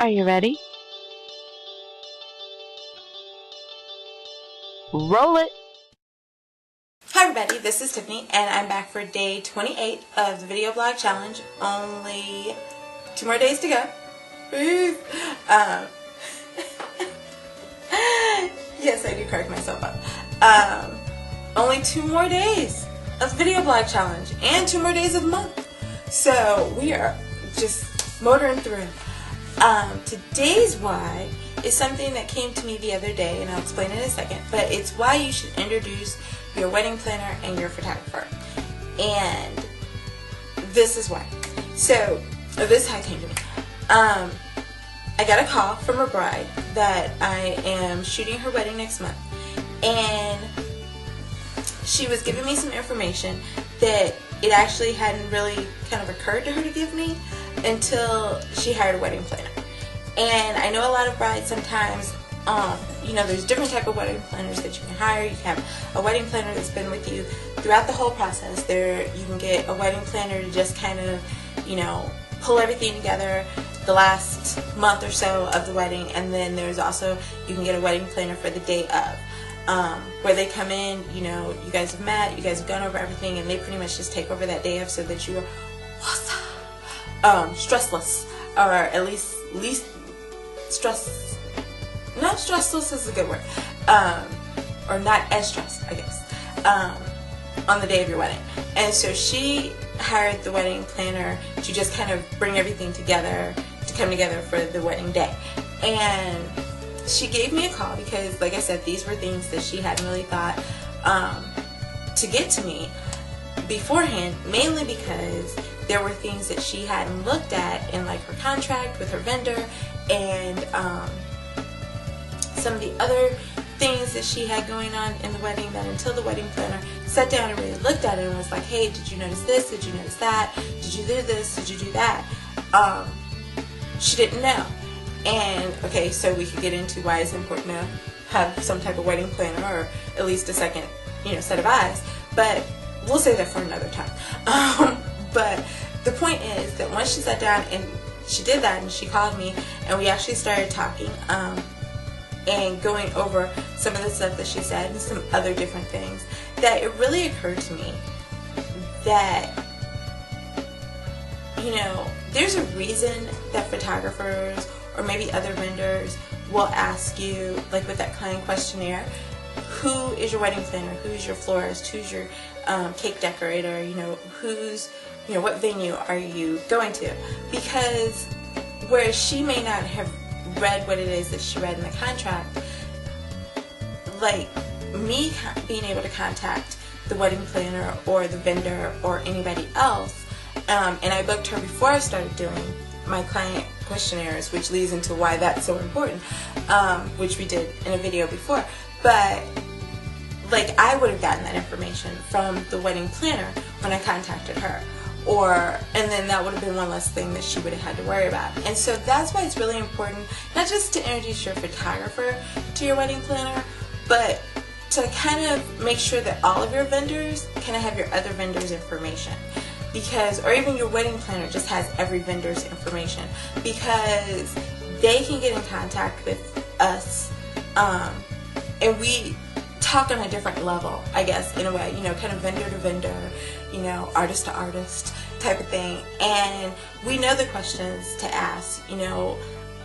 Are you ready? Roll it! Hi everybody, this is Tiffany and I'm back for day 28 of the video blog challenge. Only 2 more days to go. Yes, I do crack myself up. Only 2 more days of video blog challenge and 2 more days of the month. So we are just motoring through. Today's why is something that came to me the other day, and I'll explain it in a second, but it's why you should introduce your wedding planner and your photographer. And this is why. So, this is how it came to me. I got a call from a bride that I am shooting her wedding next month, and she was giving me some information that it actually hadn't really kind of occurred to her to give me until she hired a wedding planner. And I know a lot of brides sometimes, there's different type of wedding planners that you can hire. You can have a wedding planner that's been with you throughout the whole process. You can get a wedding planner to just kind of, pull everything together the last month or so of the wedding. And then there's also, you can get a wedding planner for the day of, where they come in, you guys have met, you guys have gone over everything, and they pretty much just take over that day of so that you are stressless, or at least not stressless is a good word, or not as stressed, I guess, on the day of your wedding. And so she hired the wedding planner to just kind of bring everything together, to come together for the wedding day. And she gave me a call because, like I said, these were things that she hadn't really thought to get to me beforehand, mainly because there were things that she hadn't looked at in like her contract with her vendor, and some of the other things that she had going on in the wedding, that until the wedding planner sat down and really looked at it and was like, hey, did you notice this? Did you notice that? Did you do this? Did you do that? She didn't know. And okay, so we could get into why it's important to have some type of wedding planner, or at least a second, set of eyes. But we'll save that for another time. But the point is that once she sat down and she did that, and she called me, and we actually started talking and going over some of the stuff that she said and some other different things, that it really occurred to me that, there's a reason that photographers or maybe other vendors will ask you, like with that client questionnaire, who is your wedding planner, who's your florist, who's your cake decorator, what venue are you going to? Because whereas she may not have read what it is that she read in the contract, like me being able to contact the wedding planner or the vendor or anybody else, and I booked her before I started doing my client questionnaires, which leads into why that's so important, which we did in a video before. But like, I would have gotten that information from the wedding planner when I contacted her, and then that would have been one less thing that she would have had to worry about. And so that's why it's really important, not just to introduce your photographer to your wedding planner, but to kind of make sure that all of your vendors kind of have your other vendors' information. Or even your wedding planner just has every vendor's information, because they can get in contact with us, and we talk on a different level, I guess, in a way, kind of vendor to vendor, artist to artist type of thing. And we know the questions to ask,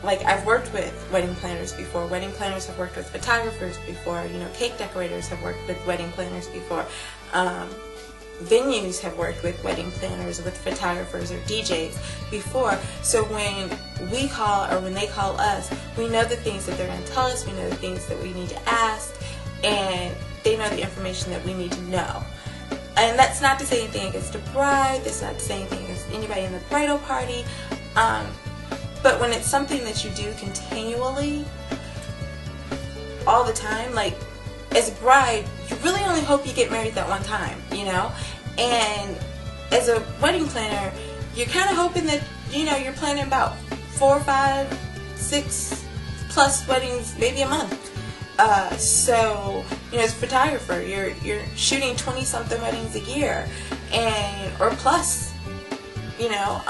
like I've worked with wedding planners before, wedding planners have worked with photographers before, cake decorators have worked with wedding planners before, venues have worked with wedding planners, with photographers or DJs before. So when we call, or when they call us, we know the things that they're going to tell us, we know the things that we need to ask, and they know the information that we need to know. And that's not to say anything against the bride, that's not to say anything against anybody in the bridal party, but when it's something that you do continually, all the time, like as a bride, you really only hope you get married that one time, and as a wedding planner, you're kind of hoping that, you're planning about 4, 5, 6 plus weddings, maybe a month. So, as a photographer, you're shooting 20-something weddings a year, or plus, You know,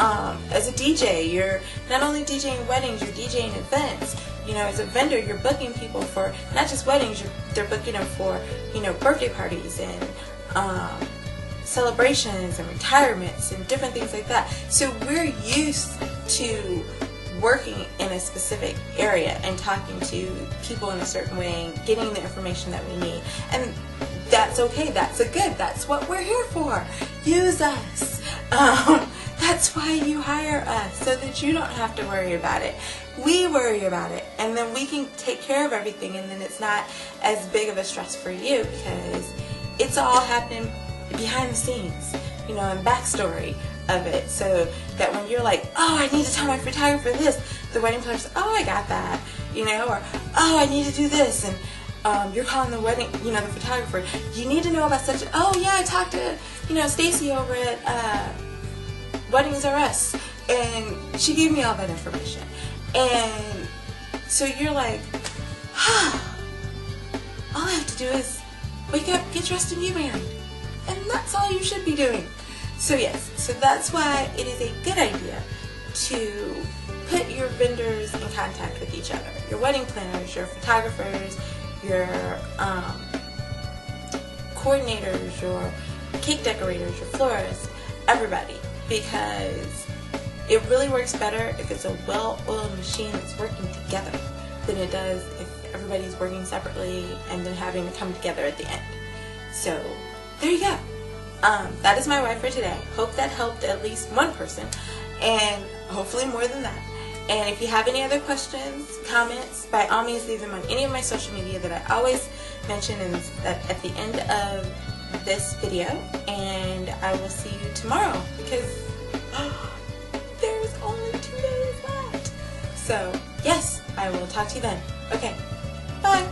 as a DJ, you're not only DJing weddings, you're DJing events. You know, as a vendor, you're booking people for not just weddings, they're booking them for, you know, birthday parties and celebrations and retirements and different things like that. So we're used to working in a specific area and talking to people in a certain way and getting the information that we need. And that's okay, that's that's what we're here for. Use us. That's why you hire us, so that you don't have to worry about it. We worry about it, and then we can take care of everything, and then it's not as big of a stress for you because it's all happening behind the scenes, you know, and backstory of it, so that when you're like, oh, I need to tell my photographer this, the wedding planner's like, oh, I got that, you know, or oh, I need to do this, and you're calling the wedding, you know, the photographer, you need to know about such, oh yeah, I talked to, you know, Stacy over at Weddings R Us, and she gave me all that information. And so you're like, all I have to do is wake up, get dressed, and get married. And that's all you should be doing. So yes, so that's why it is a good idea to put your vendors in contact with each other. Your wedding planners, your photographers, your coordinators, your cake decorators, your florists, everybody. Because it really works better if it's a well-oiled machine that's working together than it does if everybody's working separately and then having to come together at the end. So there you go. That is my why for today. Hope that helped at least one person, and hopefully more than that. And if you have any other questions, comments, by all means leave them on any of my social media that I always mention at the end of this video, and I will see you tomorrow because there's only 2 days left. So yes, I will talk to you then. Okay, bye.